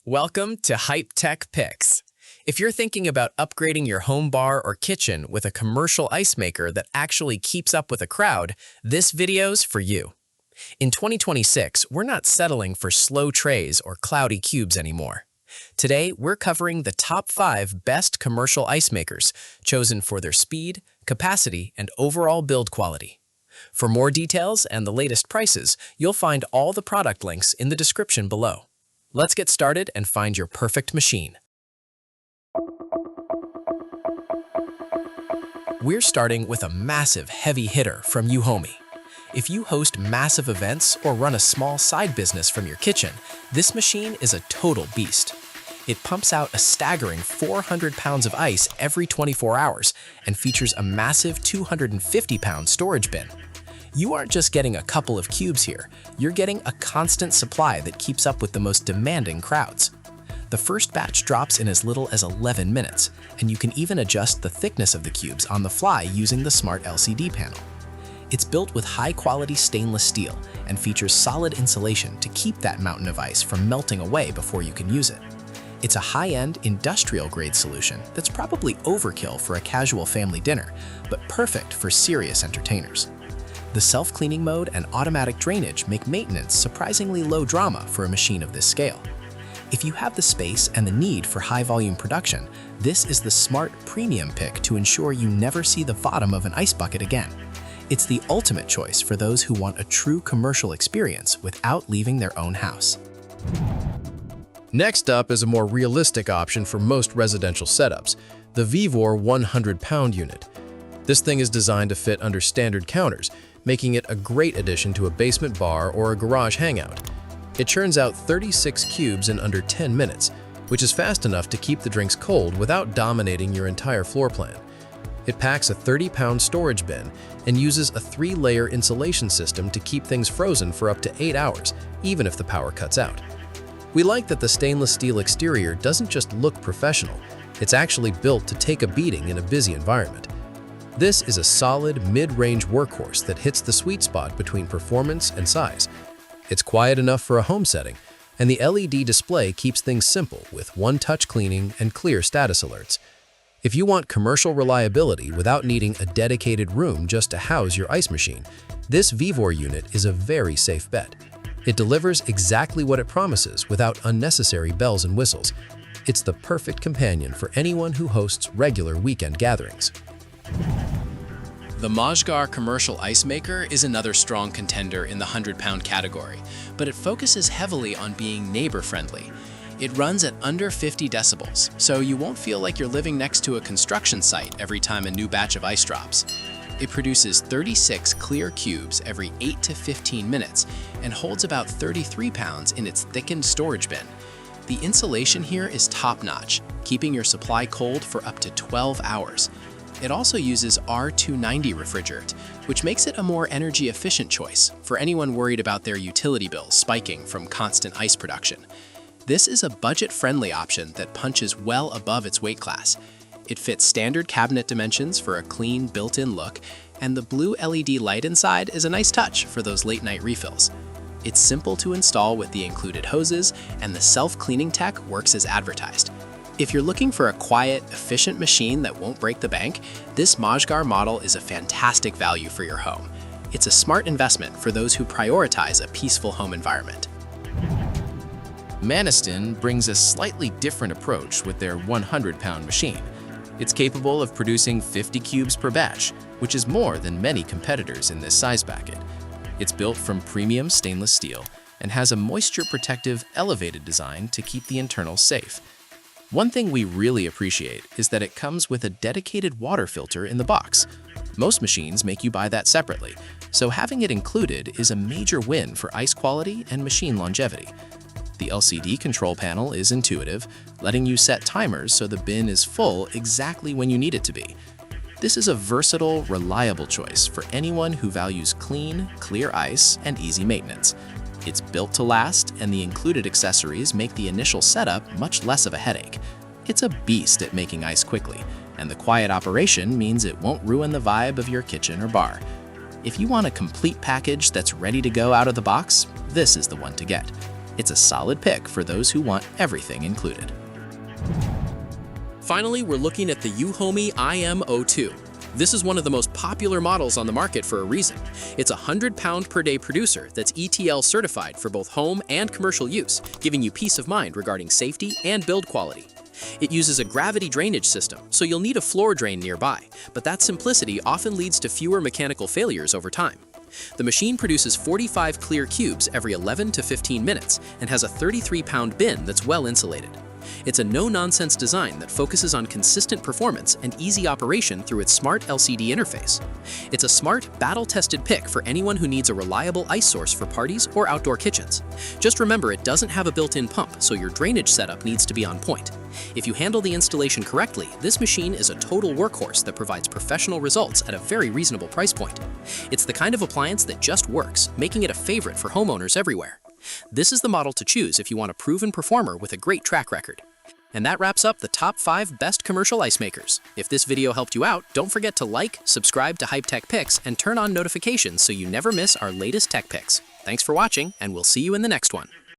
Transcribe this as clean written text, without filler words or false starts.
Welcome to Hype Tech Picks. If you're thinking about upgrading your home bar or kitchen with a commercial ice maker that actually keeps up with a crowd, this video's for you. In 2026, we're not settling for slow trays or cloudy cubes anymore. Today, we're covering the top 5 best commercial ice makers, chosen for their speed, capacity, and overall build quality. For more details and the latest prices, you'll find all the product links in the description below. Let's get started and find your perfect machine. We're starting with a massive heavy hitter from EUHOMY. If you host massive events or run a small side business from your kitchen, this machine is a total beast. It pumps out a staggering 400 pounds of ice every 24 hours and features a massive 250-pound storage bin. You aren't just getting a couple of cubes here, you're getting a constant supply that keeps up with the most demanding crowds. The first batch drops in as little as 11 minutes, and you can even adjust the thickness of the cubes on the fly using the smart LCD panel. It's built with high-quality stainless steel and features solid insulation to keep that mountain of ice from melting away before you can use it. It's a high-end, industrial-grade solution that's probably overkill for a casual family dinner, but perfect for serious entertainers. The self-cleaning mode and automatic drainage make maintenance surprisingly low drama for a machine of this scale. If you have the space and the need for high-volume production, this is the smart premium pick to ensure you never see the bottom of an ice bucket again. It's the ultimate choice for those who want a true commercial experience without leaving their own house. Next up is a more realistic option for most residential setups, the VEVOR 100-pound unit. This thing is designed to fit under standard counters, making it a great addition to a basement bar or a garage hangout. It churns out 36 cubes in under 10 minutes, which is fast enough to keep the drinks cold without dominating your entire floor plan. It packs a 30-pound storage bin and uses a 3-layer insulation system to keep things frozen for up to 8 hours, even if the power cuts out. We like that the stainless steel exterior doesn't just look professional, it's actually built to take a beating in a busy environment. This is a solid, mid-range workhorse that hits the sweet spot between performance and size. It's quiet enough for a home setting, and the LED display keeps things simple with one-touch cleaning and clear status alerts. If you want commercial reliability without needing a dedicated room just to house your ice machine, this VEVOR unit is a very safe bet. It delivers exactly what it promises without unnecessary bells and whistles. It's the perfect companion for anyone who hosts regular weekend gatherings. The Mojgar Commercial Ice Maker is another strong contender in the 100-pound category, but it focuses heavily on being neighbor-friendly. It runs at under 50 decibels, so you won't feel like you're living next to a construction site every time a new batch of ice drops. It produces 36 clear cubes every 8 to 15 minutes and holds about 33 pounds in its thickened storage bin. The insulation here is top-notch, keeping your supply cold for up to 12 hours. It also uses R290 refrigerant, which makes it a more energy-efficient choice for anyone worried about their utility bills spiking from constant ice production. This is a budget-friendly option that punches well above its weight class. It fits standard cabinet dimensions for a clean, built-in look, and the blue LED light inside is a nice touch for those late-night refills. It's simple to install with the included hoses, and the self-cleaning tech works as advertised. If you're looking for a quiet, efficient machine that won't break the bank, this Mojgar model is a fantastic value for your home. It's a smart investment for those who prioritize a peaceful home environment. Manastin brings a slightly different approach with their 100-pound machine. It's capable of producing 50 cubes per batch, which is more than many competitors in this size bracket. It's built from premium stainless steel and has a moisture-protective, elevated design to keep the internals safe. One thing we really appreciate is that it comes with a dedicated water filter in the box. Most machines make you buy that separately, so having it included is a major win for ice quality and machine longevity. The LCD control panel is intuitive, letting you set timers so the bin is full exactly when you need it to be. This is a versatile, reliable choice for anyone who values clean, clear ice and easy maintenance. It's built to last, and the included accessories make the initial setup much less of a headache. It's a beast at making ice quickly, and the quiet operation means it won't ruin the vibe of your kitchen or bar. If you want a complete package that's ready to go out of the box, this is the one to get. It's a solid pick for those who want everything included. Finally, we're looking at the EUHOMY IM-02. This is one of the most popular models on the market for a reason. It's a 100-pound per day producer that's ETL certified for both home and commercial use, giving you peace of mind regarding safety and build quality. It uses a gravity drainage system, so you'll need a floor drain nearby, but that simplicity often leads to fewer mechanical failures over time. The machine produces 45 clear cubes every 11 to 15 minutes and has a 33-pound bin that's well insulated. It's a no-nonsense design that focuses on consistent performance and easy operation through its smart LCD interface. It's a smart, battle-tested pick for anyone who needs a reliable ice source for parties or outdoor kitchens. Just remember, it doesn't have a built-in pump, so your drainage setup needs to be on point. If you handle the installation correctly, this machine is a total workhorse that provides professional results at a very reasonable price point. It's the kind of appliance that just works, making it a favorite for homeowners everywhere. This is the model to choose if you want a proven performer with a great track record. And that wraps up the top 5 best commercial ice makers. If this video helped you out, don't forget to like, subscribe to Hype Tech Picks, and turn on notifications so you never miss our latest tech picks. Thanks for watching, and we'll see you in the next one.